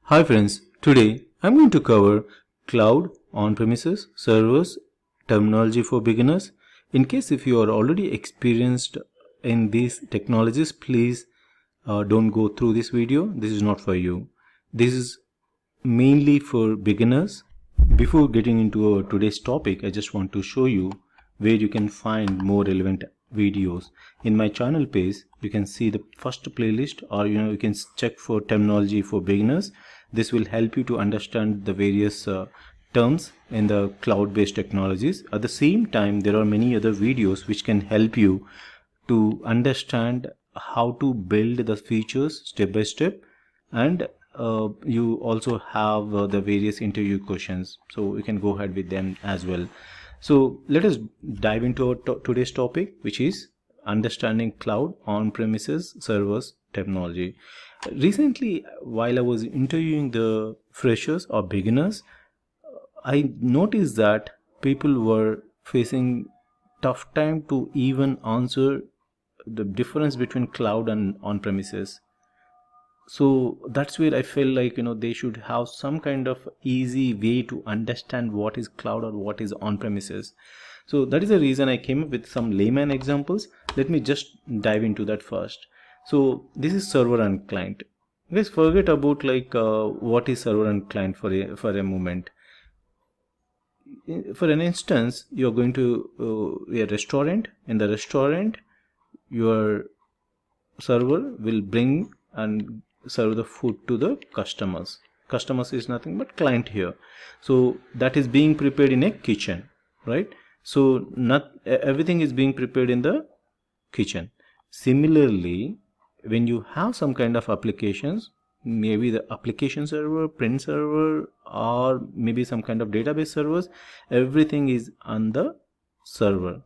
Hi friends, today I'm going to cover cloud, on-premises, servers, terminology for beginners. In case if you are already experienced in these technologies, please don't go through this video. This is not for you. This is mainly for beginners. Before getting into our today's topic, I just want to show you where you can find more relevant videos. In my channel page, you can see the first playlist, or you can check for terminology for beginners. This will help you to understand the various terms in the cloud-based technologies. At the same time, there are many other videos which can help you to understand how to build the features step by step, and you also have the various interview questions, so you can go ahead with them as well. So let us dive into our today's topic, which is understanding cloud, on-premises, servers, technology. Recently, while I was interviewing the freshers or beginners, I noticed that people were facing tough time to even answer the difference between cloud and on-premises. So that's where I feel like they should have some kind of easy way to understand what is cloud or what is on-premises. So that is the reason I came up with some layman examples. Let me just dive into that first. So this is server and client. Guys, forget about what is server and client for a moment. For an instance, you're going to a restaurant. In the restaurant, your server will bring and serve the food to the customers. Customers is nothing but client here. So that is being prepared in a kitchen, right? So not everything is being prepared in the kitchen. Similarly, when you have some kind of applications, maybe the application server, print server, or maybe some kind of database servers, everything is on the server,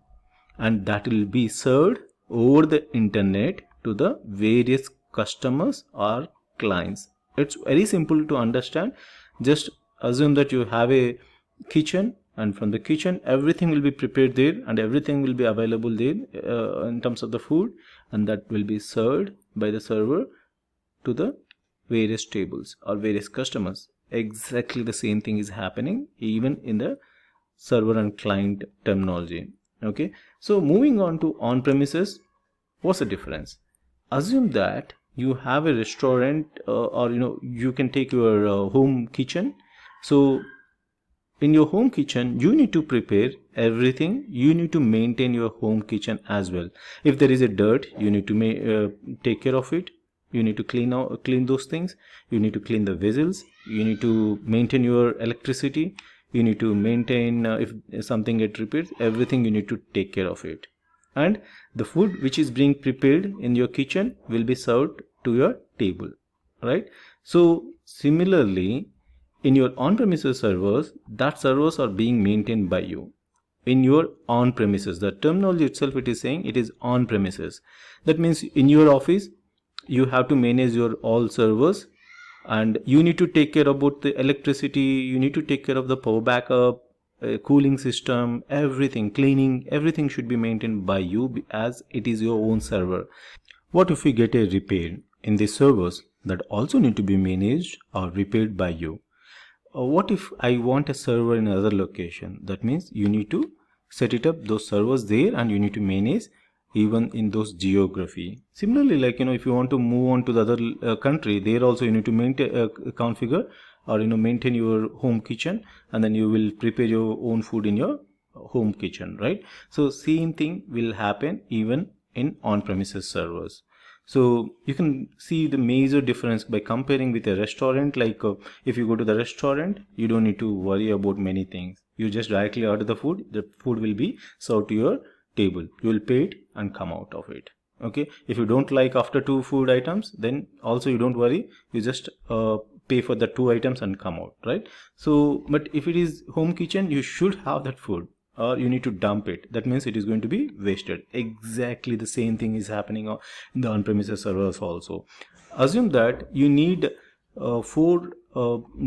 and that will be served over the internet to the various customers or clients. It's very simple to understand. Just assume that you have a kitchen, and from the kitchen everything will be prepared there and everything will be available there in terms of the food, and that will be served by the server to the various tables or various customers. Exactly the same thing is happening even in the server and client terminology. Okay, so moving on to on-premises, what's the difference? Assume that you have a restaurant, or you can take your home kitchen. So in your home kitchen, you need to prepare everything. You need to maintain your home kitchen as well. If there is a dirt, you need to take care of it. You need to clean those things. You need to clean the vessels. You need to maintain your electricity. You need to maintain if something gets repaired, everything you need to take care of it. And the food which is being prepared in your kitchen will be served to your table, right? So similarly, in your on-premises servers, that servers are being maintained by you. In your on-premises, the terminology itself, it is saying it is on-premises. That means in your office, you have to manage your all servers, and you need to take care about the electricity, you need to take care of the power backup, cooling system, everything, cleaning, everything should be maintained by you as it is your own server. What if we get a repair in the servers that also need to be managed or repaired by you? What if I want a server in another location? That means you need to set it up those servers there, and you need to manage even in those geography. Similarly, if you want to move on to the other country, there also you need to maintain configure or maintain your home kitchen, and then you will prepare your own food in your home kitchen, right? So same thing will happen even in on-premises servers. So you can see the major difference by comparing with a restaurant. If you go to the restaurant, you don't need to worry about many things. You just directly order the food will be served to your table. You will pay it and come out of it. Okay, if you don't like after two food items, then also you don't worry, you just pay for the two items and come out, right? So but if it is home kitchen, you should have that food, or you need to dump it. That means it is going to be wasted. Exactly the same thing is happening in the on-premises servers also. Assume that you need four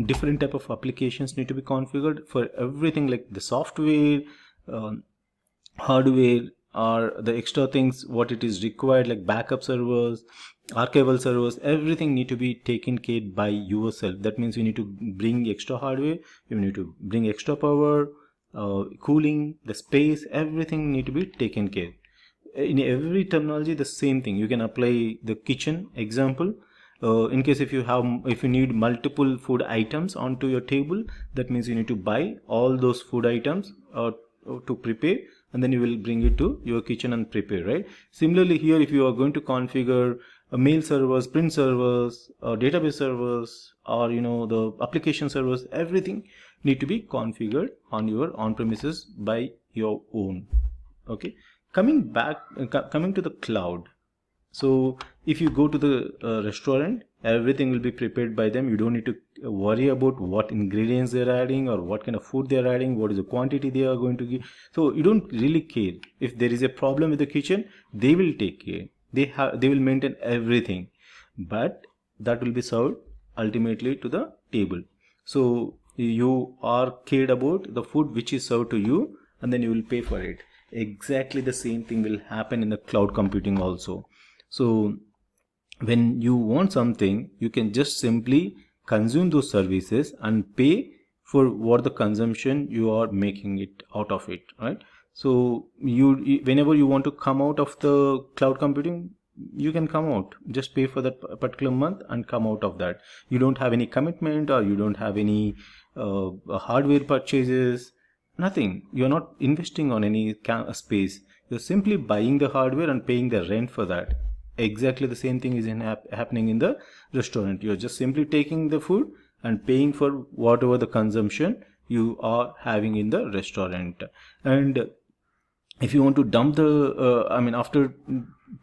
different type of applications need to be configured for everything, like the software, hardware, or the extra things what it is required, like backup servers, archival servers, everything need to be taken care by yourself. That means you need to bring extra hardware, you need to bring extra power, cooling, the space, everything need to be taken care. In every terminology the same thing. You can apply the kitchen example. In case if you need multiple food items onto your table, that means you need to buy all those food items to prepare, and then you will bring it to your kitchen and prepare, right? Similarly here, if you are going to configure mail servers, print servers, database servers, or the application servers, everything need to be configured on your on-premises by your own. Okay, coming to the cloud. So if you go to the restaurant, everything will be prepared by them. You don't need to worry about what ingredients they're adding or what kind of food they're adding, what is the quantity they are going to give. So you don't really care. If there is a problem with the kitchen, they will take care. They will maintain everything, but that will be served ultimately to the table. So you are cared about the food which is served to you, and then you will pay for it. Exactly the same thing will happen in the cloud computing also. So when you want something, you can just simply consume those services and pay for what the consumption you are making it out of it, right? So whenever you want to come out of the cloud computing, you can come out, just pay for that particular month and come out of that. You don't have any commitment, or you don't have any hardware purchases, nothing. You're not investing on any space. You're simply buying the hardware and paying the rent for that. Exactly the same thing is happening in the restaurant. You're just simply taking the food and paying for whatever the consumption you are having in the restaurant. And if you want to dump the after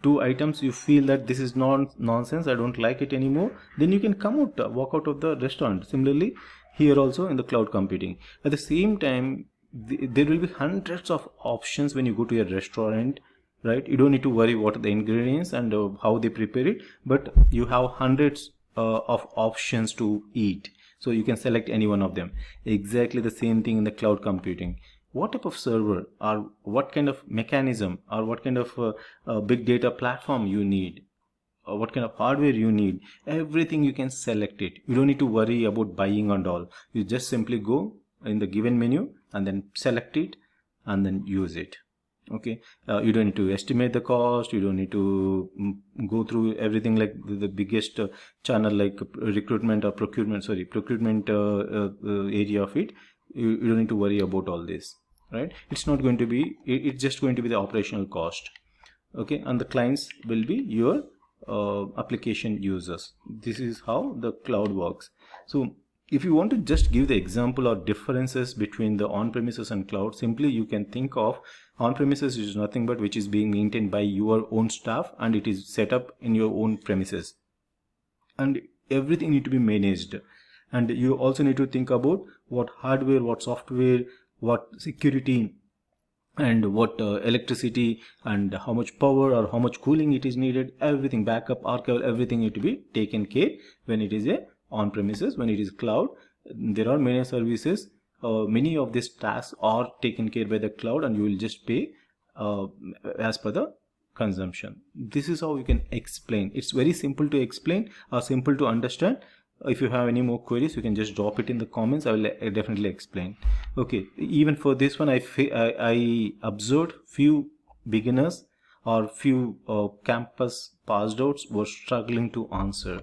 2 items you feel that this is nonsense, I don't like it anymore, then you can come out, walk out of the restaurant. Similarly here also in the cloud computing, at the same time, there will be hundreds of options when you go to a restaurant, right? You don't need to worry what are the ingredients and how they prepare it, but you have hundreds of options to eat, so you can select any one of them. Exactly the same thing in the cloud computing. What type of server, or what kind of mechanism, or what kind of big data platform you need, or what kind of hardware you need, everything you can select it. You don't need to worry about buying and all. You just simply go in the given menu and then select it and then use it. Okay, you don't need to estimate the cost. You don't need to go through everything like the biggest channel like recruitment or procurement area of it. You don't need to worry about all this, right? It's not going to be, it's just going to be the operational cost. Okay, and the clients will be your application users. This is how the cloud works. So if you want to just give the example or differences between the on-premises and cloud, simply you can think of on-premises is nothing but which is being maintained by your own staff, and it is set up in your own premises, and everything need to be managed. And you also need to think about what hardware, what software, what security, and what electricity, and how much power or how much cooling it is needed. Everything, backup, archival, everything need to be taken care when it is a on premises. When it is cloud, there are many services, many of these tasks are taken care by the cloud, and you will just pay as per the consumption. This is how you can explain. It's very simple to explain or simple to understand. If you have any more queries, you can just drop it in the comments. I will definitely explain. Okay, even for this one, I observed few beginners or few campus passed outs were struggling to answer.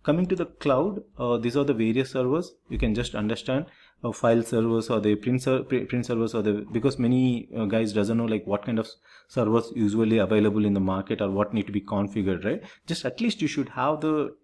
Coming to the cloud, these are the various servers. You can just understand file servers or the print servers, or because many guys doesn't know like what kind of servers usually available in the market or what need to be configured, right? Just at least you should have the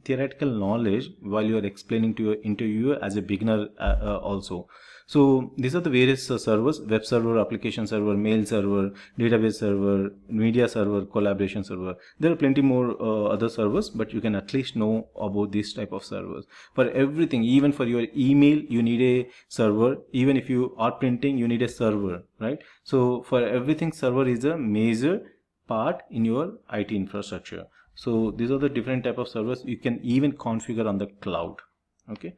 theoretical knowledge while you are explaining to your interviewer as a beginner also. So these are the various servers: web server, application server, mail server, database server, media server, collaboration server. There are plenty more other servers, but you can at least know about this type of servers. For everything, even for your email, you need a server. Even if you are printing, you need a server, right? So for everything, server is a major part in your IT infrastructure. So these are the different type of servers you can even configure on the cloud. Okay.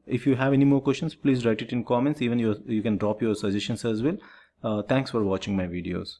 If you have any more questions, please write it in comments. Even you can drop your suggestions as well. Thanks for watching my videos.